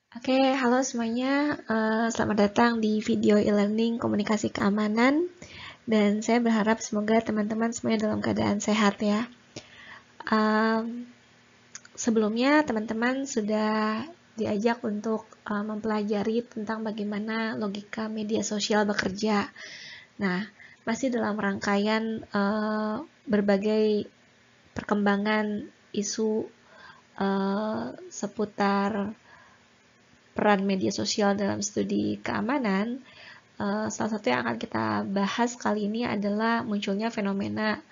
Oke, halo semuanya. Selamat datang di video e-learning komunikasi keamanan. Dan saya berharap semoga teman-teman semuanya dalam keadaan sehat ya. Sebelumnya teman-teman sudah diajak untuk mempelajari tentang bagaimana logika media sosial bekerja. Nah, masih dalam rangkaian berbagai perkembangan isu seputar peran media sosial dalam studi keamanan. Salah satu yang akan kita bahas kali ini adalah munculnya fenomena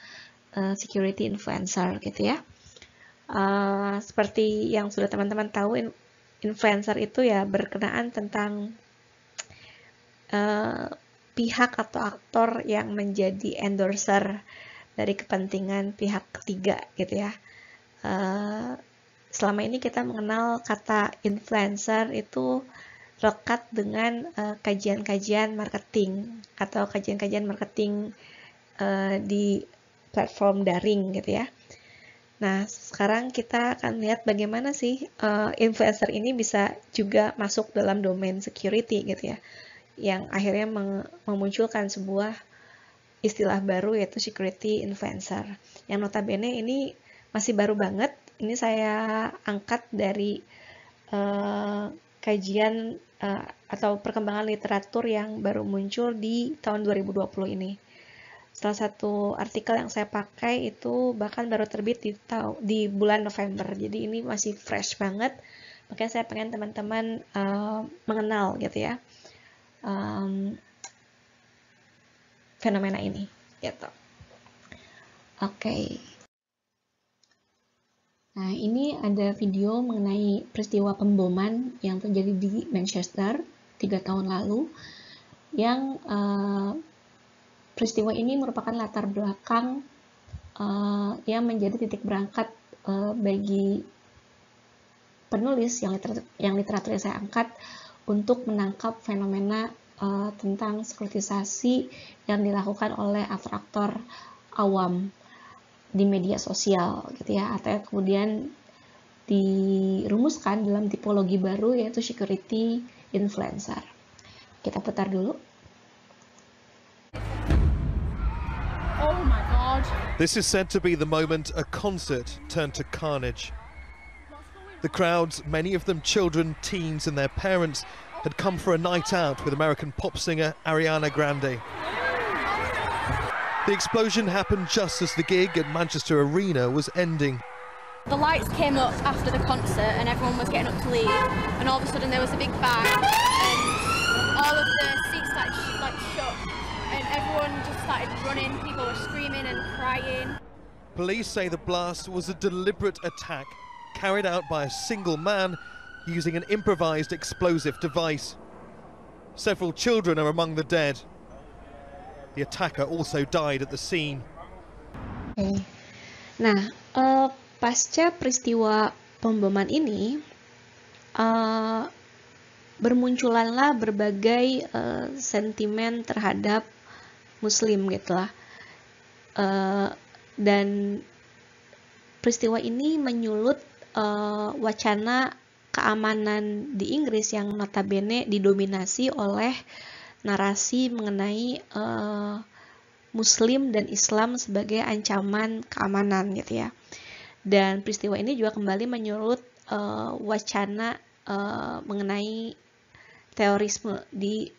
security influencer gitu ya. Seperti yang sudah teman-teman tahu, influencer itu ya berkenaan tentang pihak atau aktor yang menjadi endorser dari kepentingan pihak ketiga gitu ya. Selama ini kita mengenal kata influencer itu lekat dengan kajian-kajian marketing atau kajian-kajian marketing di platform daring gitu ya. Nah, sekarang kita akan lihat bagaimana sih influencer ini bisa juga masuk dalam domain security gitu ya, yang akhirnya memunculkan sebuah istilah baru yaitu security influencer. Yang notabene ini masih baru banget. Ini saya angkat dari kajian atau perkembangan literatur yang baru muncul di tahun 2020 ini. Salah satu artikel yang saya pakai itu bahkan baru terbit di bulan November. Jadi ini masih fresh banget. Makanya saya pengen teman-teman mengenal gitu ya fenomena ini gitu. Oke. Nah, ini ada video mengenai peristiwa pemboman yang terjadi di Manchester 3 tahun lalu, yang peristiwa ini merupakan latar belakang yang menjadi titik berangkat bagi penulis yang literatur yang saya angkat untuk menangkap fenomena tentang sekuritisasi yang dilakukan oleh aktor-aktor awam di media sosial gitu ya, atau yang kemudian dirumuskan dalam tipologi baru yaitu security influencer. Kita putar dulu. Oh my God. This is said to be the moment a concert turned to carnage. The crowds, many of them children, teens and their parents, had come for a night out with American pop singer Ariana Grande. The explosion happened just as the gig at Manchester Arena was ending. The lights came up after the concert and everyone was getting up to leave, and all of a sudden there was a big bang and all of the seats started shook and everyone just started running. People were screaming and crying. Police say the blast was a deliberate attack carried out by a single man using an improvised explosive device. Several children are among the dead. The attacker also died at the scene. Okay. Nah, pasca peristiwa pemboman ini, bermunculanlah berbagai sentimen terhadap Muslim gitulah, dan peristiwa ini menyulut wacana keamanan di Inggris yang notabene didominasi oleh narasi mengenai Muslim dan Islam sebagai ancaman keamanan gitu ya. Dan peristiwa ini juga kembali menyulut wacana mengenai terorisme di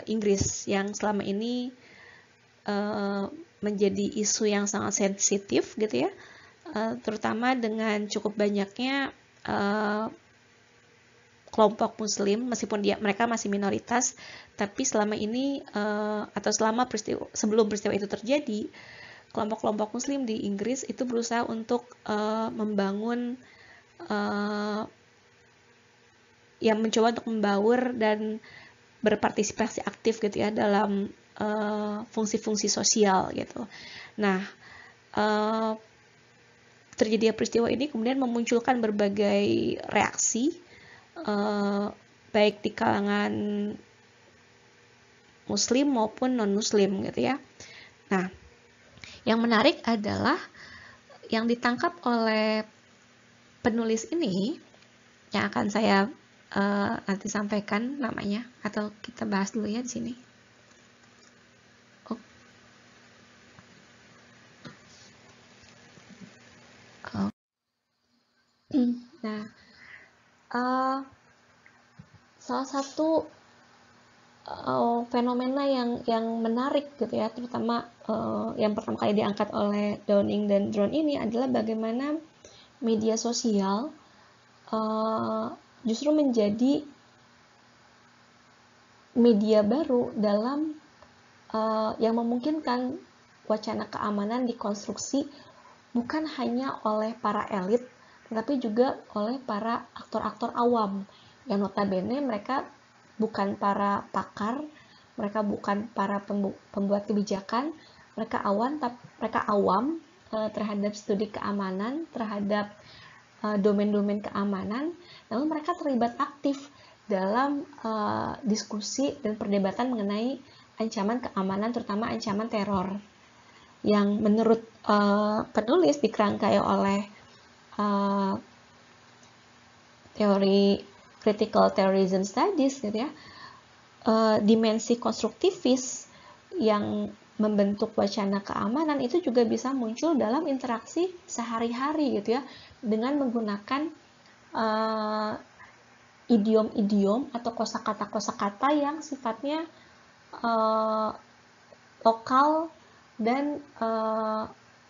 Inggris yang selama ini menjadi isu yang sangat sensitif gitu ya, terutama dengan cukup banyaknya kelompok Muslim, meskipun mereka masih minoritas, tapi selama ini atau sebelum peristiwa itu terjadi, kelompok-kelompok Muslim di Inggris itu berusaha untuk membangun yang mencoba untuk membaur dan berpartisipasi aktif gitu ya dalam fungsi-fungsi sosial gitu. Nah, terjadinya peristiwa ini kemudian memunculkan berbagai reaksi baik di kalangan Muslim maupun non-Muslim gitu ya. Nah, yang menarik adalah yang ditangkap oleh penulis ini yang akan saya nanti sampaikan namanya, atau kita bahas dulu ya di sini. Nah, salah satu fenomena yang menarik gitu ya, terutama yang pertama kali diangkat oleh Downing dan Drone ini adalah bagaimana media sosial justru menjadi media baru dalam yang memungkinkan wacana keamanan dikonstruksi bukan hanya oleh para elit, tetapi juga oleh para aktor-aktor awam yang notabene mereka bukan para pakar, mereka bukan para pembuat kebijakan, mereka awam terhadap studi keamanan, terhadap domain-domain keamanan, lalu mereka terlibat aktif dalam diskusi dan perdebatan mengenai ancaman keamanan, terutama ancaman teror, yang menurut penulis dikerangkai oleh teori critical terrorism studies gitu ya, dimensi konstruktivis yang membentuk wacana keamanan itu juga bisa muncul dalam interaksi sehari-hari gitu ya, dengan menggunakan idiom-idiom atau kosakata-kosakata yang sifatnya lokal dan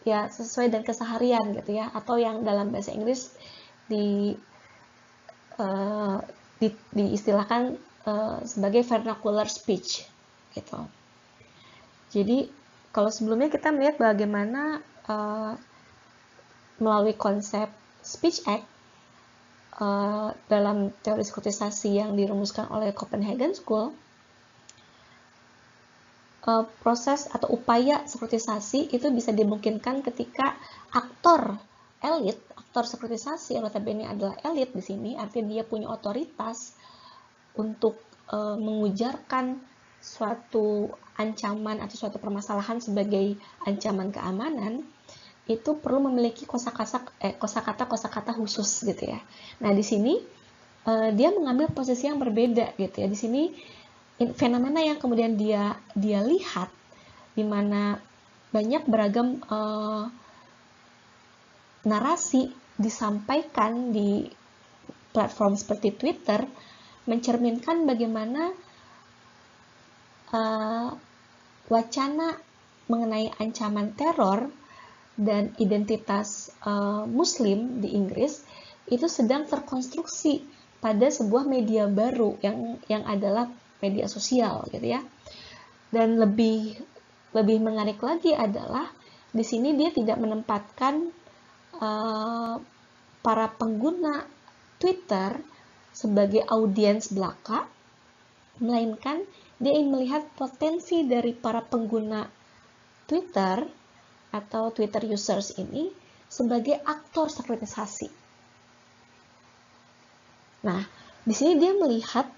ya sesuai dengan keseharian gitu ya, atau yang dalam bahasa Inggris diistilahkan sebagai vernacular speech gitu. Jadi kalau sebelumnya kita melihat bagaimana melalui konsep speech act dalam teori sekuritisasi yang dirumuskan oleh Copenhagen School, proses atau upaya sekuritisasi itu bisa dimungkinkan ketika aktor elit, aktor sekuritisasi yang notabene adalah elit di sini, artinya dia punya otoritas untuk mengujarkan suatu ancaman atau suatu permasalahan sebagai ancaman keamanan, itu perlu memiliki kosakata khusus gitu ya. Nah di sini dia mengambil posisi yang berbeda gitu ya. Di sini fenomena yang kemudian dia lihat, di mana banyak beragam narasi disampaikan di platform seperti Twitter, mencerminkan bagaimana wacana mengenai ancaman teror dan identitas Muslim di Inggris itu sedang terkonstruksi pada sebuah media baru yang adalah media sosial gitu ya. Dan lebih menarik lagi adalah di sini dia tidak menempatkan para pengguna Twitter sebagai audiens belaka, melainkan dia ingin melihat potensi dari para pengguna Twitter atau Twitter users ini sebagai aktor sekuritisasi. Nah, di sini dia melihat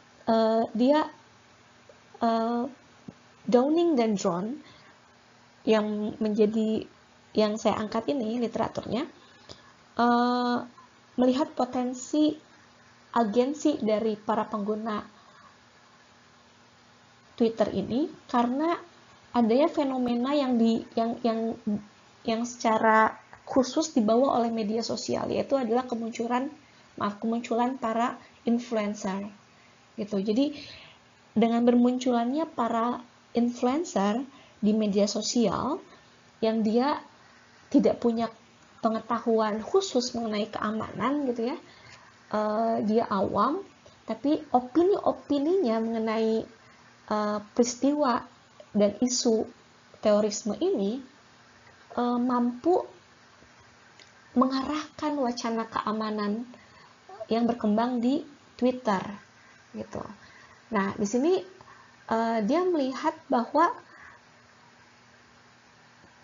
Downing dan Drone yang saya angkat ini literaturnya melihat potensi agensi dari para pengguna Twitter ini karena adanya fenomena yang secara khusus dibawa oleh media sosial, yaitu adalah kemunculan para influencer gitu. Jadi dengan bermunculannya para influencer di media sosial yang dia tidak punya pengetahuan khusus mengenai keamanan gitu ya, dia awam, tapi opini-opininya mengenai peristiwa dan isu terorisme ini mampu mengarahkan wacana keamanan yang berkembang di Twitter gitu. Nah, di sini dia melihat bahwa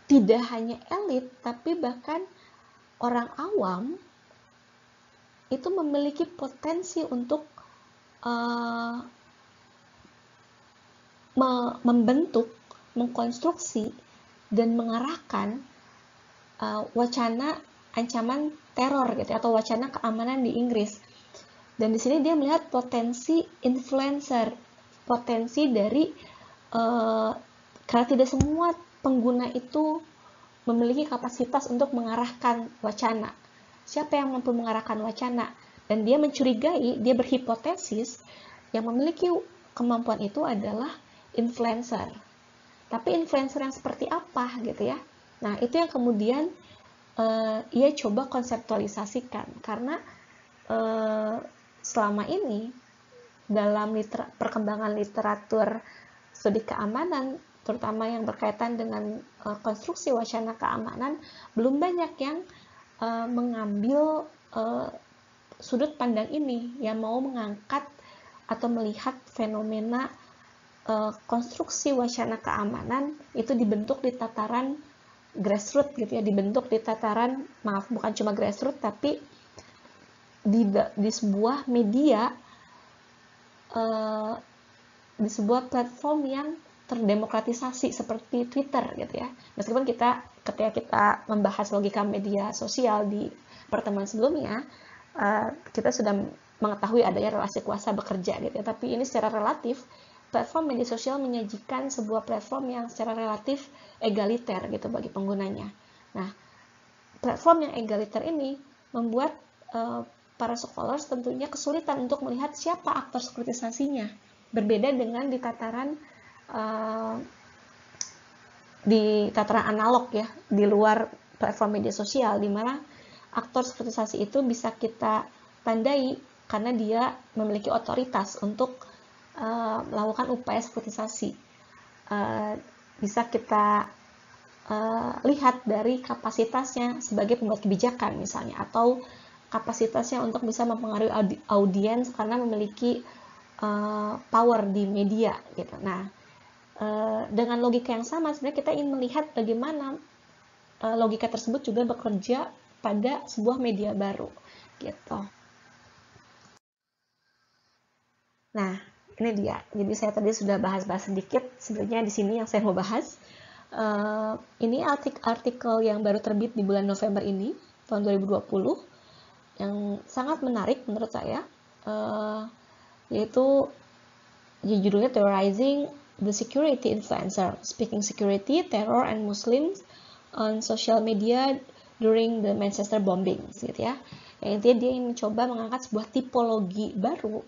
tidak hanya elit, tapi bahkan orang awam itu memiliki potensi untuk membentuk, mengkonstruksi, dan mengarahkan wacana ancaman teror gitu, atau wacana keamanan di Inggris. Dan di sini dia melihat potensi influencer, potensi dari karena tidak semua pengguna itu memiliki kapasitas untuk mengarahkan wacana. Siapa yang mampu mengarahkan wacana? Dan dia mencurigai, dia berhipotesis yang memiliki kemampuan itu adalah influencer. Tapi influencer yang seperti apa gitu ya? Nah, itu yang kemudian ia coba konseptualisasikan, karena selama ini dalam perkembangan literatur studi keamanan, terutama yang berkaitan dengan konstruksi wacana keamanan, belum banyak yang mengambil sudut pandang ini, yang mau mengangkat atau melihat fenomena konstruksi wacana keamanan itu dibentuk di tataran grassroots gitu ya, dibentuk di tataran, maaf, bukan cuma grassroots, tapi di sebuah media, di sebuah platform yang terdemokratisasi seperti Twitter gitu ya. Meskipun ketika kita membahas logika media sosial di pertemuan sebelumnya, kita sudah mengetahui adanya relasi kuasa bekerja gitu ya. Tapi ini secara relatif, platform media sosial menyajikan sebuah platform yang secara relatif egaliter gitu bagi penggunanya. Nah, platform yang egaliter ini membuat para scholars tentunya kesulitan untuk melihat siapa aktor sekuritisasinya. Berbeda dengan di tataran analog ya, di luar platform media sosial, di mana aktor sekuritisasi itu bisa kita tandai karena dia memiliki otoritas untuk melakukan upaya sekuritisasi. Bisa kita lihat dari kapasitasnya sebagai pembuat kebijakan misalnya, atau kapasitasnya untuk bisa mempengaruhi audiens karena memiliki power di media gitu. Nah, dengan logika yang sama sebenarnya kita ingin melihat bagaimana logika tersebut juga bekerja pada sebuah media baru gitu. Nah, ini dia. Jadi saya tadi sudah bahas-bahas sedikit. Sebenarnya di sini yang saya mau bahas, ini artikel yang baru terbit di bulan November ini tahun 2020 yang sangat menarik menurut saya, yaitu judulnya Terrorizing the Security Influencer, Speaking Security, Terror and Muslims on Social Media During the Manchester Bombings gitu ya. Yang intinya dia ingin mencoba mengangkat sebuah tipologi baru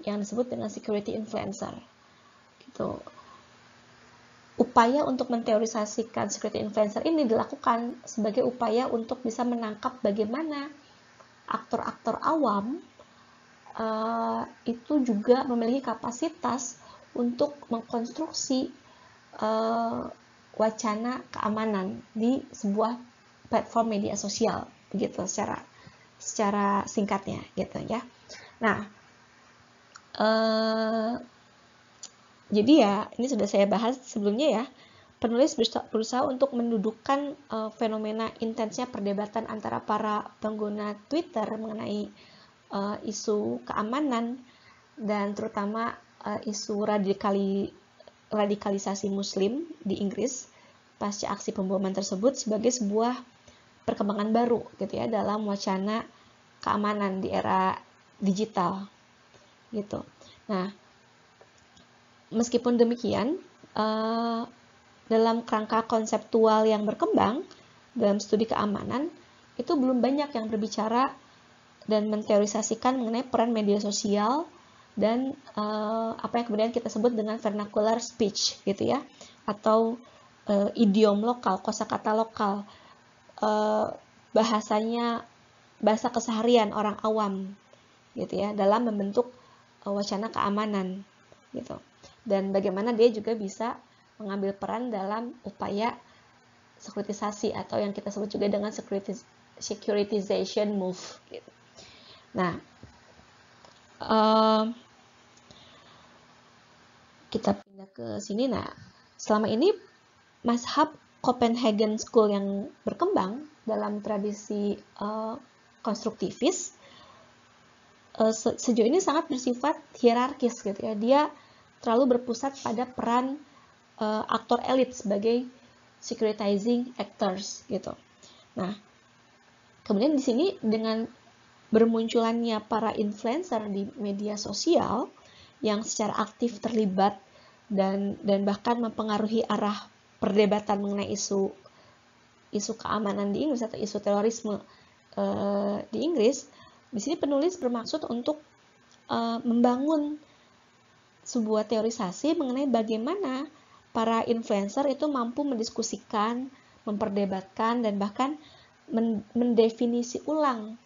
yang disebut dengan security influencer gitu. Upaya untuk menteorisasikan security influencer ini dilakukan sebagai upaya untuk bisa menangkap bagaimana aktor-aktor awam itu juga memiliki kapasitas untuk mengkonstruksi wacana keamanan di sebuah platform media sosial, begitu secara singkatnya gitu ya. Nah, jadi ya, ini sudah saya bahas sebelumnya ya. Penulis berusaha untuk mendudukkan fenomena intensnya perdebatan antara para pengguna Twitter mengenai isu keamanan dan terutama isu radikalisasi Muslim di Inggris pasca aksi pemboman tersebut sebagai sebuah perkembangan baru gitu ya dalam wacana keamanan di era digital gitu. Nah, meskipun demikian, dalam kerangka konseptual yang berkembang dalam studi keamanan, itu belum banyak yang berbicara dan menteorisasikan mengenai peran media sosial dan apa yang kemudian kita sebut dengan vernacular speech gitu ya, atau idiom lokal, kosakata lokal, bahasa keseharian orang awam gitu ya, dalam membentuk wacana keamanan gitu. Dan bagaimana dia juga bisa mengambil peran dalam upaya sekuritisasi atau yang kita sebut juga dengan securitization move gitu. Nah, kita pindah ke sini. Nah, selama ini mazhab Copenhagen School yang berkembang dalam tradisi konstruktivis sejauh ini sangat bersifat hierarkis gitu ya. Dia terlalu berpusat pada peran aktor elit sebagai securitizing actors gitu. Nah, kemudian di sini dengan bermunculannya para influencer di media sosial yang secara aktif terlibat dan bahkan mempengaruhi arah perdebatan mengenai isu keamanan di Inggris atau isu terorisme di Inggris. Di sini penulis bermaksud untuk membangun sebuah teorisasi mengenai bagaimana para influencer itu mampu mendiskusikan, memperdebatkan, dan bahkan mendefinisi ulang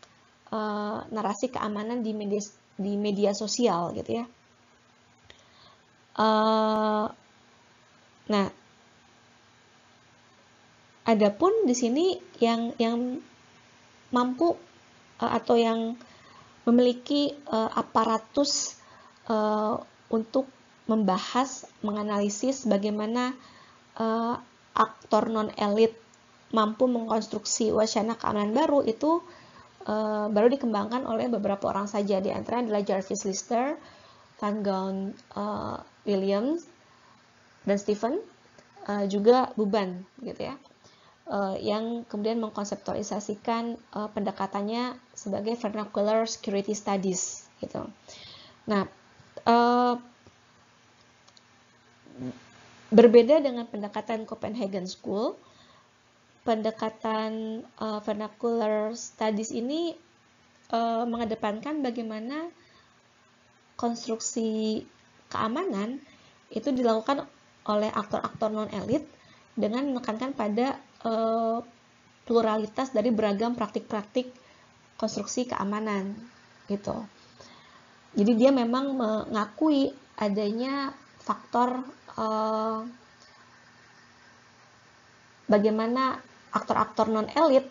narasi keamanan di media sosial gitu ya. Nah, adapun di sini yang mampu atau yang memiliki aparatus untuk membahas, menganalisis bagaimana aktor non-elit mampu mengkonstruksi wacana keamanan baru itu baru dikembangkan oleh beberapa orang saja. Di antara adalah Jarvis Lister, Van Gaun Williams, dan Stephen, juga Buban gitu ya, yang kemudian mengkonseptualisasikan pendekatannya sebagai vernacular security studies gitu. Nah, berbeda dengan pendekatan Copenhagen School, pendekatan vernacular studies ini mengedepankan bagaimana konstruksi keamanan itu dilakukan oleh aktor-aktor non-elit dengan menekankan pada pluralitas dari beragam praktik-praktik konstruksi keamanan gitu. Jadi dia memang mengakui adanya faktor bagaimana aktor-aktor non-elit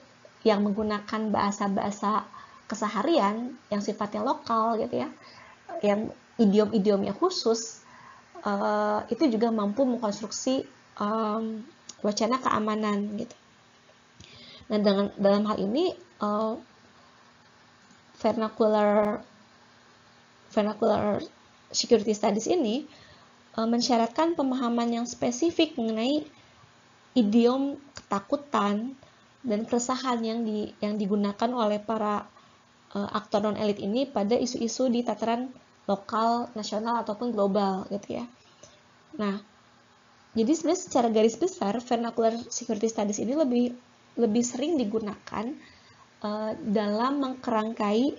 yang menggunakan bahasa-bahasa keseharian yang sifatnya lokal gitu ya, yang idiom-idiomnya khusus, itu juga mampu mengkonstruksi wacana keamanan gitu. Nah, dalam hal ini vernacular security studies ini mensyaratkan pemahaman yang spesifik mengenai idiom ketakutan dan keresahan yang digunakan oleh para aktor non-elit ini pada isu-isu di tataran lokal, nasional, ataupun global gitu ya. Nah, jadi sebenarnya secara garis besar vernacular security studies ini lebih sering digunakan dalam mengkerangkai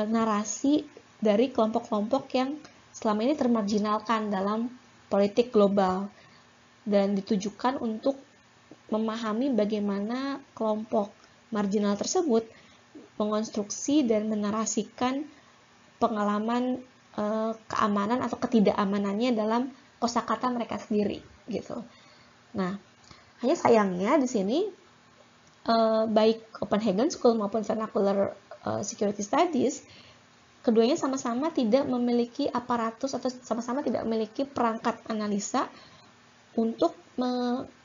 narasi dari kelompok-kelompok yang selama ini termarginalkan dalam politik global dan ditujukan untuk memahami bagaimana kelompok marginal tersebut mengonstruksi dan menarasikan pengalaman keamanan atau ketidakamanannya dalam kosakata mereka sendiri gitu. Nah, hanya sayangnya di sini baik Copenhagen School maupun vernacular security studies keduanya sama-sama tidak memiliki aparatus atau sama-sama tidak memiliki perangkat analisa untuk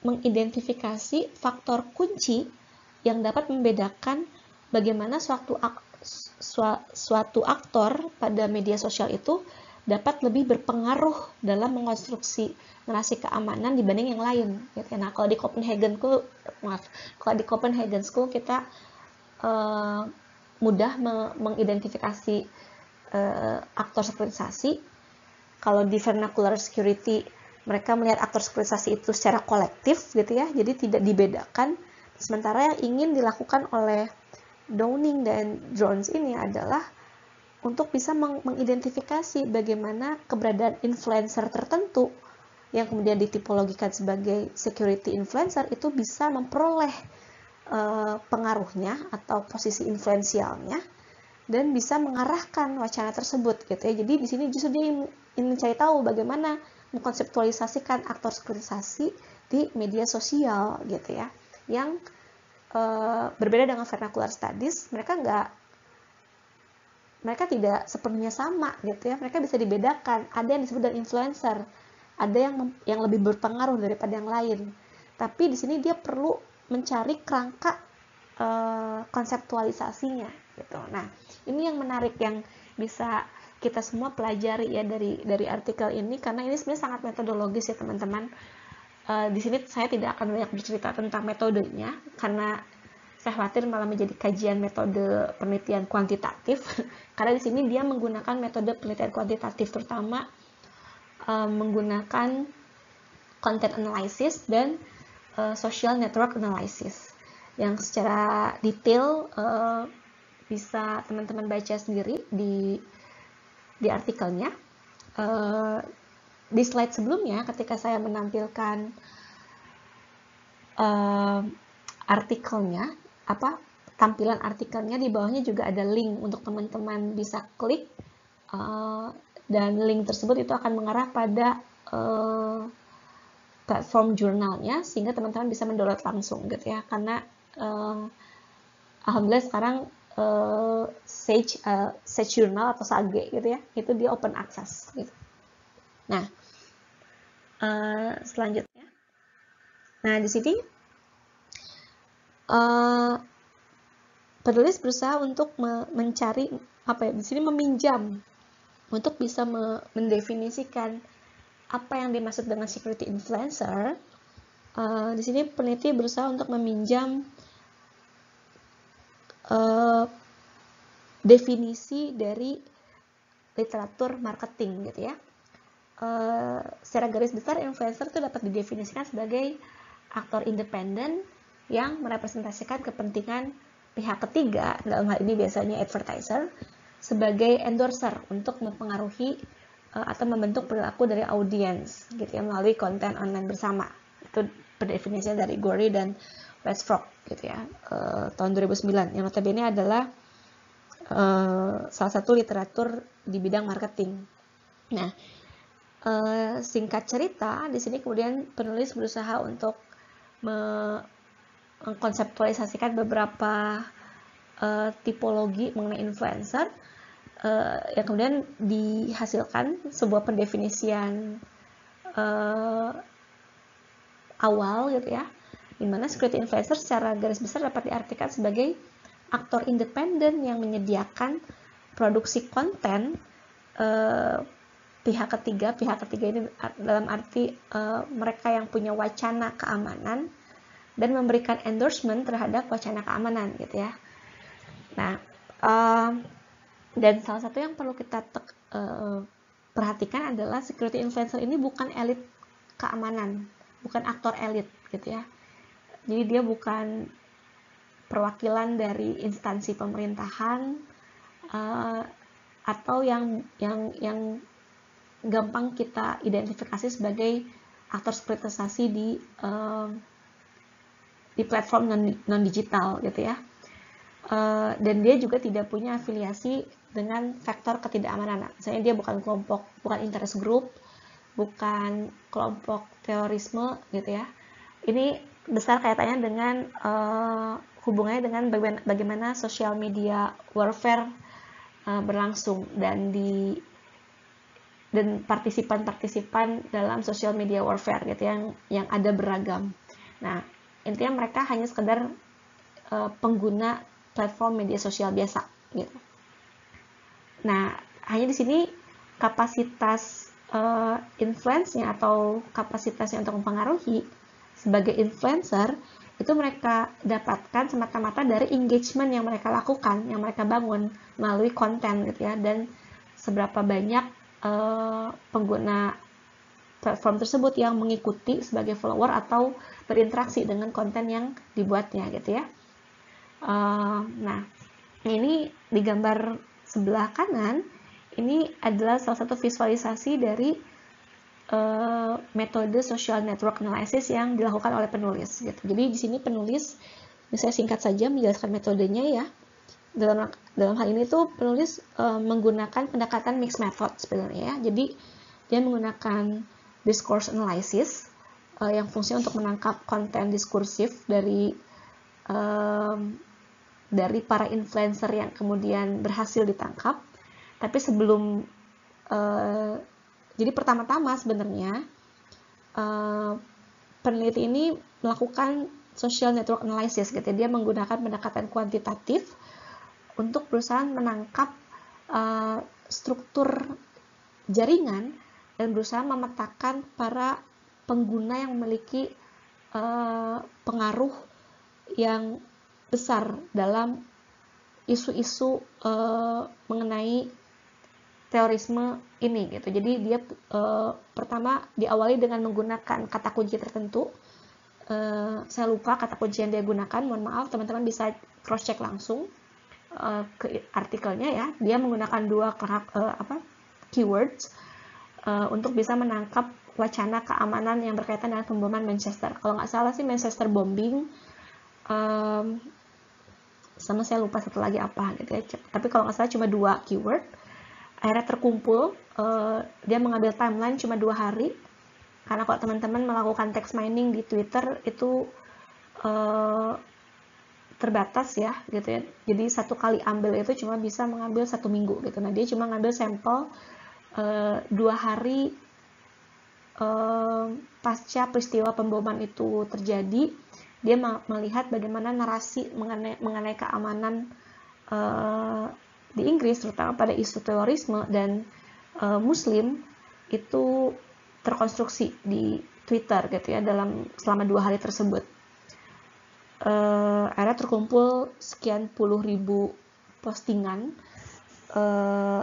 mengidentifikasi faktor kunci yang dapat membedakan bagaimana suatu aktor pada media sosial itu dapat lebih berpengaruh dalam mengkonstruksi narasi keamanan dibanding yang lain. Nah, kalau di Copenhagen School kita mudah mengidentifikasi aktor sekuritisasi. Kalau di vernacular security mereka melihat aktor sekuritisasi itu secara kolektif gitu ya, jadi tidak dibedakan. Sementara yang ingin dilakukan oleh Downing dan Jones ini adalah untuk bisa mengidentifikasi bagaimana keberadaan influencer tertentu yang kemudian ditipologikan sebagai security influencer itu bisa memperoleh pengaruhnya atau posisi influensialnya dan bisa mengarahkan wacana tersebut gitu ya. Jadi di sini justru dia ingin mencari tahu bagaimana mengkonseptualisasikan aktor sekuritisasi di media sosial gitu ya. Yang berbeda dengan vernacular studies, mereka tidak sepenuhnya sama gitu ya. Mereka bisa dibedakan. Ada yang disebut dengan influencer, ada yang lebih berpengaruh daripada yang lain. Tapi di sini dia perlu mencari kerangka konseptualisasinya gitu. Nah, ini yang menarik yang bisa kita semua pelajari ya dari artikel ini, karena ini sebenarnya sangat metodologis ya teman-teman. Di sini saya tidak akan banyak bercerita tentang metodenya karena saya khawatir malah menjadi kajian metode penelitian kuantitatif karena di sini dia menggunakan metode penelitian kuantitatif, terutama menggunakan content analysis dan social network analysis yang secara detail bisa teman-teman baca sendiri di artikelnya. Di slide sebelumnya ketika saya menampilkan artikelnya, tampilan artikelnya, di bawahnya juga ada link untuk teman-teman bisa klik, dan link tersebut itu akan mengarah pada platform jurnalnya sehingga teman-teman bisa mendownload langsung gitu ya, karena alhamdulillah sekarang Sage Journal atau Sage gitu ya, itu dia open access gitu. Nah, selanjutnya, nah di sini penulis berusaha untuk mencari di sini meminjam untuk bisa mendefinisikan apa yang dimaksud dengan security influencer. Di sini peneliti berusaha untuk meminjam definisi dari literatur marketing gitu ya. Secara garis besar influencer itu dapat didefinisikan sebagai aktor independen yang merepresentasikan kepentingan pihak ketiga, dalam hal ini biasanya advertiser, sebagai endorser untuk mempengaruhi atau membentuk perilaku dari audiens gitu ya, melalui konten online bersama. Itu pendefinisian dari Gorey dan Westbrook gitu ya, tahun 2009, yang notabene adalah salah satu literatur di bidang marketing. Nah, singkat cerita, di sini kemudian penulis berusaha untuk mengkonseptualisasikan beberapa tipologi mengenai influencer, yang kemudian dihasilkan sebuah pendefinisian awal gitu ya, dimana security influencer secara garis besar dapat diartikan sebagai aktor independen yang menyediakan produksi konten pihak ketiga ini dalam arti mereka yang punya wacana keamanan dan memberikan endorsement terhadap wacana keamanan gitu ya. Nah, dan salah satu yang perlu kita perhatikan adalah security influencer ini bukan elit keamanan, bukan aktor elit gitu ya. Jadi dia bukan perwakilan dari instansi pemerintahan atau yang gampang kita identifikasi sebagai aktor sekuritisasi di platform non digital gitu ya. Dan dia juga tidak punya afiliasi dengan faktor ketidakamanan. Misalnya dia bukan interest group, bukan kelompok terorisme gitu ya. Ini besar kaitannya dengan hubungannya dengan bagaimana social media warfare berlangsung dan partisipan dalam social media warfare gitu yang ada beragam. Nah, intinya mereka hanya sekedar pengguna platform media sosial biasa gitu. Nah, hanya di sini kapasitas influence-nya atau kapasitasnya untuk mempengaruhi sebagai influencer itu mereka dapatkan semata-mata dari engagement yang mereka lakukan, yang mereka bangun melalui konten gitu ya, dan seberapa banyak pengguna platform tersebut yang mengikuti sebagai follower atau berinteraksi dengan konten yang dibuatnya gitu ya. Nah, ini di gambar sebelah kanan ini adalah salah satu visualisasi dari metode social network analysis yang dilakukan oleh penulis gitu. Jadi di sini penulis, saya singkat saja menjelaskan metodenya ya. Dalam hal ini tuh penulis menggunakan pendekatan mixed method sebenarnya ya. Jadi dia menggunakan discourse analysis yang fungsinya untuk menangkap konten diskursif dari para influencer yang kemudian berhasil ditangkap. Tapi sebelum jadi pertama-tama sebenarnya peneliti ini melakukan social network analysis gitu. Dia menggunakan pendekatan kuantitatif untuk berusaha menangkap struktur jaringan dan berusaha memetakan para pengguna yang memiliki pengaruh yang besar dalam isu-isu mengenai terorisme ini gitu. Jadi dia pertama diawali dengan menggunakan kata kunci tertentu. Saya lupa kata kunci yang dia gunakan, mohon maaf, teman-teman bisa cross check langsung ke artikelnya ya. Dia menggunakan dua keywords untuk bisa menangkap wacana keamanan yang berkaitan dengan pemboman Manchester. Kalau nggak salah sih Manchester bombing, sama saya lupa satu lagi apa gitu ya. Tapi kalau nggak salah cuma dua keyword. Akhirnya terkumpul, dia mengambil timeline cuma 2 hari. Karena kalau teman-teman melakukan text mining di Twitter itu terbatas ya gitu ya. Jadi satu kali ambil itu cuma bisa mengambil 1 minggu gitu. Nah dia cuma ngambil sampel 2 hari pasca peristiwa pemboman itu terjadi. Dia melihat bagaimana narasi mengenai keamanan di Inggris, terutama pada isu terorisme dan Muslim itu terkonstruksi di Twitter gitu ya selama 2 hari tersebut. Akhirnya terkumpul sekian puluh ribu postingan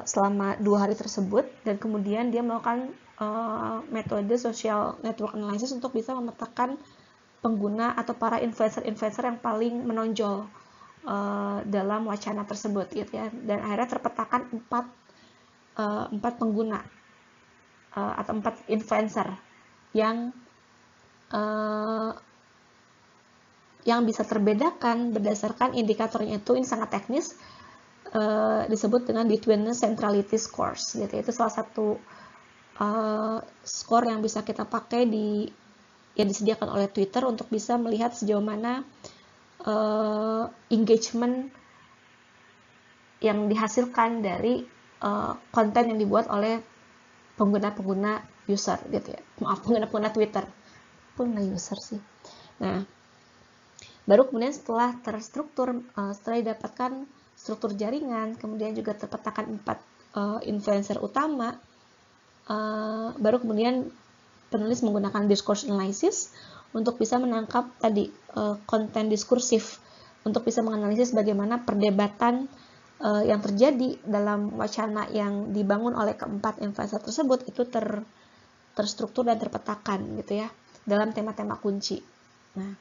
selama 2 hari tersebut, dan kemudian dia melakukan metode social network analysis untuk bisa memetakan pengguna atau para influencer-influencer yang paling menonjol dalam wacana tersebut gitu ya. Dan akhirnya terpetakan 4 pengguna atau 4 influencer yang bisa terbedakan berdasarkan indikatornya itu. Ini sangat teknis, disebut dengan Betweenness Centrality Scores gitu. Itu salah satu skor yang bisa kita pakai yang disediakan oleh Twitter untuk bisa melihat sejauh mana engagement yang dihasilkan dari konten yang dibuat oleh pengguna-pengguna user gitu ya. Maaf, pengguna-pengguna Twitter. Pengguna user sih. Nah, baru kemudian setelah terstruktur, setelah didapatkan struktur jaringan, kemudian juga terpetakan 4 influencer utama, baru kemudian penulis menggunakan discourse analysis untuk bisa menangkap tadi konten diskursif, untuk bisa menganalisis bagaimana perdebatan yang terjadi dalam wacana yang dibangun oleh keempat influencer tersebut itu terstruktur dan terpetakan gitu ya dalam tema-tema kunci. Nah,